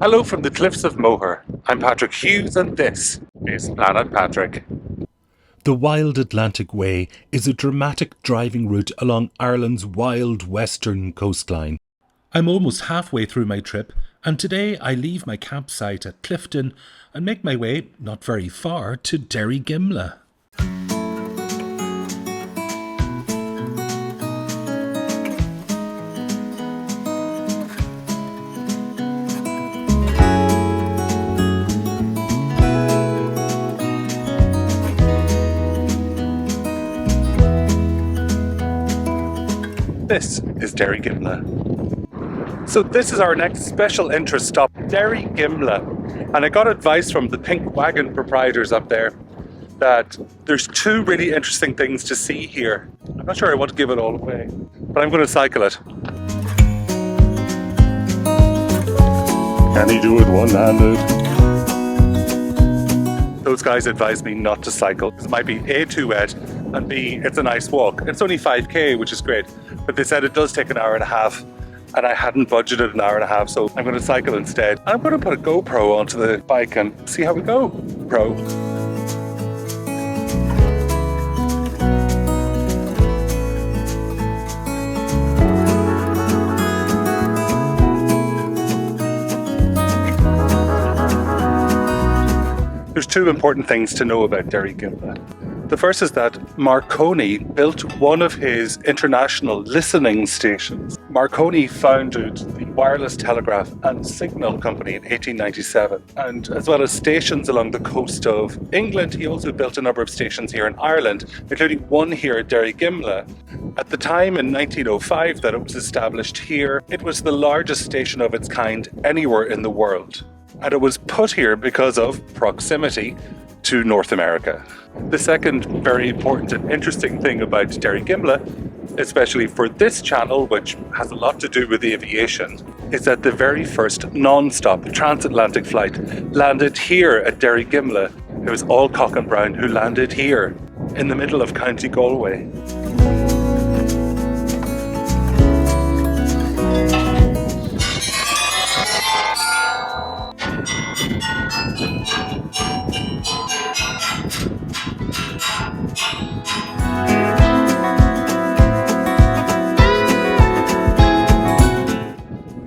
Hello from the cliffs of Moher. I'm Patrick Hughes and this is Planet Patrick. The Wild Atlantic Way is a dramatic driving route along Ireland's wild western coastline. I'm almost halfway through my trip, and today I leave my campsite at Clifden and make my way, not very far, to Derrygimlagh. This is Derrygimlagh. So this is our next special interest stop, Derrygimlagh. And I got advice from the Pink Wagon proprietors up there that there's two really interesting things to see here. I'm not sure I want to give it all away, but I'm going to cycle it. Can he do it one-handed? Those guys advised me not to cycle. It might be A, too wet, and B, it's a nice walk. It's only 5k, which is great, but they said it does take an hour and a half, and I hadn't budgeted an hour and a half, so I'm going to cycle instead. I'm going to put a GoPro onto the bike and see how we go. Pro. There's two important things to know about Derrygimlagh. The first is that Marconi built one of his international listening stations. Marconi founded the Wireless Telegraph and Signal Company in 1897, and as well as stations along the coast of England, he also built a number of stations here in Ireland, including one here at Derrygimlagh. At the time in 1905 that it was established here, it was the largest station of its kind anywhere in the world. And it was put here because of proximity to North America. The second very important and interesting thing about Derrygimlagh, especially for this channel, which has a lot to do with aviation, is that the very first non-stop transatlantic flight landed here at Derrygimlagh. It was Alcock Brown who landed here in the middle of County Galway.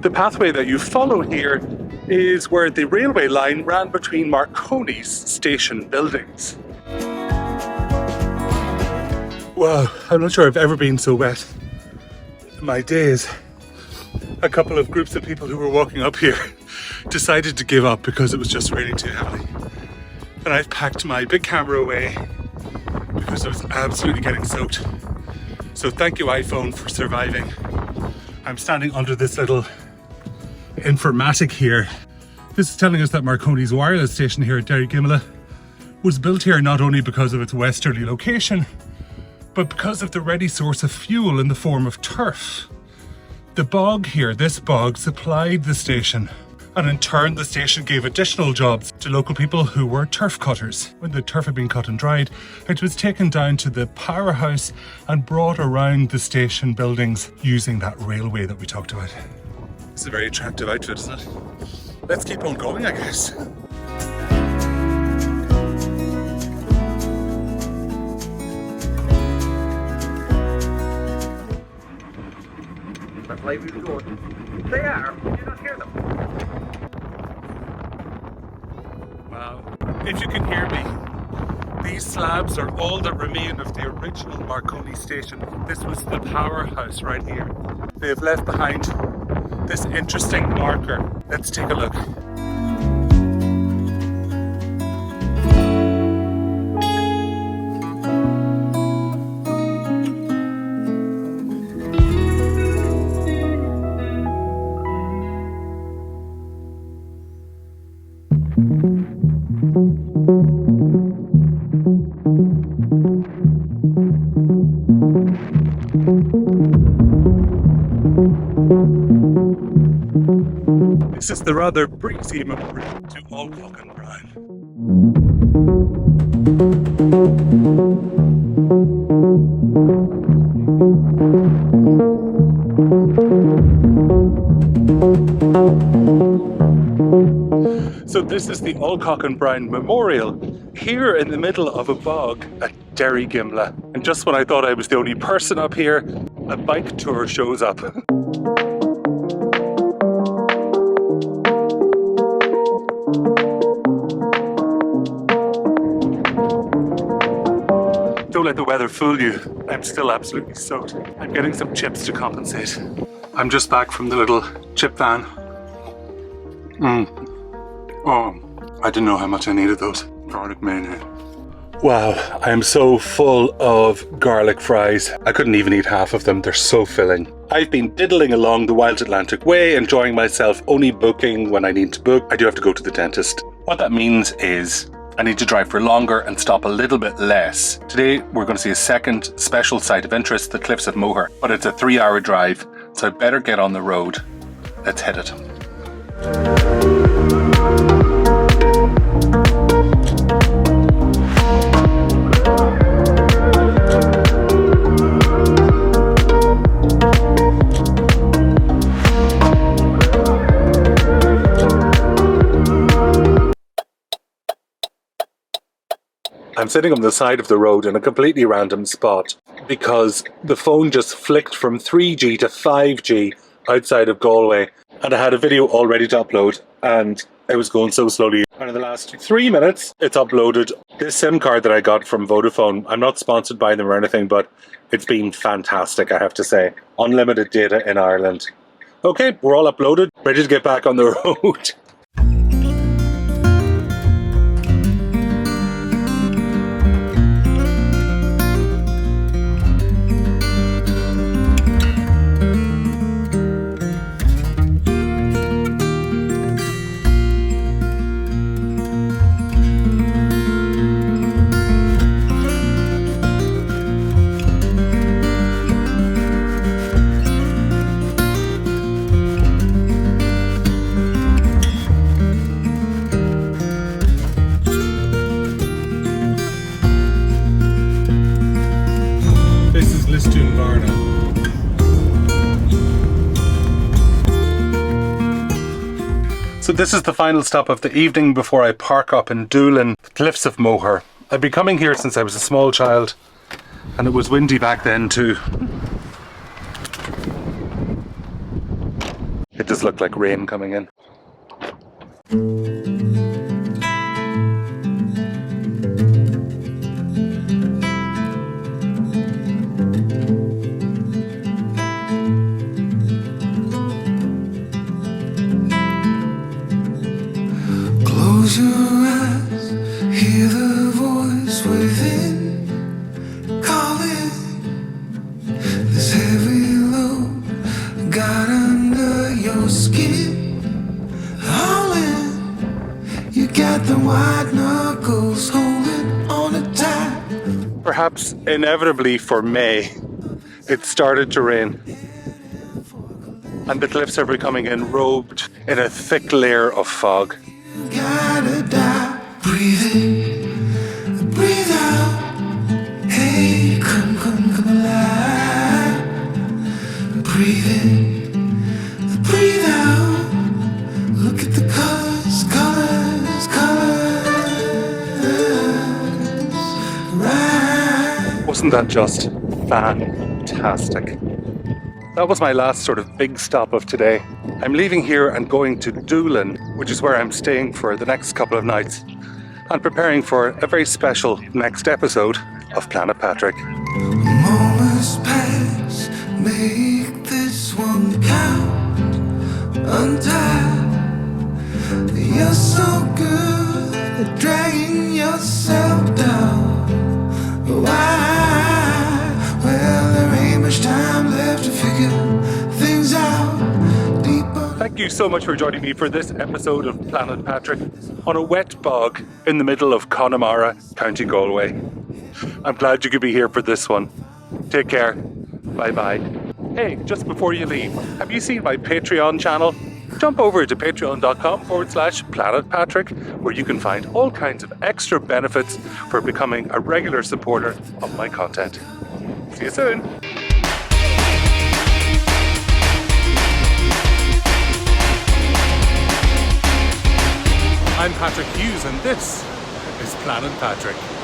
The pathway that you follow here is where the railway line ran between Marconi's station buildings. Wow, I'm not sure I've ever been so wet in my days. A couple of groups of people who were walking up here decided to give up because it was just raining too heavily. And I've packed my big camera away because I was absolutely getting soaked. So thank you, iPhone, for surviving. I'm standing under this little informatic here. This is telling us that Marconi's wireless station here at Derrygimlagh was built here not only because of its westerly location, but because of the ready source of fuel in the form of turf. The bog here, this bog, supplied the station, and in turn the station gave additional jobs to local people who were turf cutters. When the turf had been cut and dried, it was taken down to the powerhouse and brought around the station buildings using that railway that we talked about. It's a very attractive outfit, isn't it? Let's keep on going, I guess. That's live view going. They are. Did you not hear them? Wow. If you can hear me, these slabs are all that remain of the original Marconi station. This was the powerhouse right here. They have left behind this interesting marker. Let's take a look. This is the rather breezy memorial to Alcock Brown. This is the Alcock Brown Memorial here in the middle of a bog at Derrygimlagh. And just when I thought I was the only person up here, a bike tour shows up. Don't let the weather fool you. I'm still absolutely soaked. I'm getting some chips to compensate. I'm just back from the little chip van. Oh, I didn't know how much I needed those. Garlic mayonnaise. Wow, I am so full of garlic fries. I couldn't even eat half of them. They're so filling. I've been diddling along the Wild Atlantic Way, enjoying myself, only booking when I need to book. I do have to go to the dentist. What that means is I need to drive for longer and stop a little bit less. Today we're going to see a second special site of interest, the cliffs of Moher, but it's a 3-hour drive, so I better get on the road. Let's hit it. I'm sitting on the side of the road in a completely random spot because the phone just flicked from 3G to 5G outside of Galway, and I had a video all ready to upload and it was going so slowly. And in the last 3 minutes, it's uploaded. This SIM card that I got from Vodafone, I'm not sponsored by them or anything, but it's been fantastic, I have to say. Unlimited data in Ireland. Okay, we're all uploaded, ready to get back on the road. So this is the final stop of the evening before I park up in Doolin, the cliffs of Moher. I've been coming here since I was a small child, and it was windy back then too. It does look like rain coming in. Close your eyes, hear the voice within, calling this heavy load got under your skin, hauling, you got the white knuckles holding on it tight. Perhaps inevitably for May, it started to rain, and the cliffs are becoming enrobed in a thick layer of fog. Gotta die, breathe in, breathe out. Hey, come alive. Breathe in, breathe out. Look at the colors, right. Wasn't that just fantastic? That was my last sort of big stop of today. I'm leaving here and going to Doolin, which is where I'm staying for the next couple of nights, and preparing for a very special next episode of Planet Patrick. Moments pass, make this one count. Untie, you're so good at dragging yourself down. Why? Well, there ain't much time left to figure things out. Thank you so much for joining me for this episode of Planet Patrick on a wet bog in the middle of Connemara, County Galway. I'm glad you could be here for this one. Take care. Bye-bye. Hey, just before you leave, have you seen my Patreon channel? Jump over to patreon.com/Planet Patrick, where you can find all kinds of extra benefits for becoming a regular supporter of my content. See you soon. I'm Patrick Hughes and this is Planet Patrick.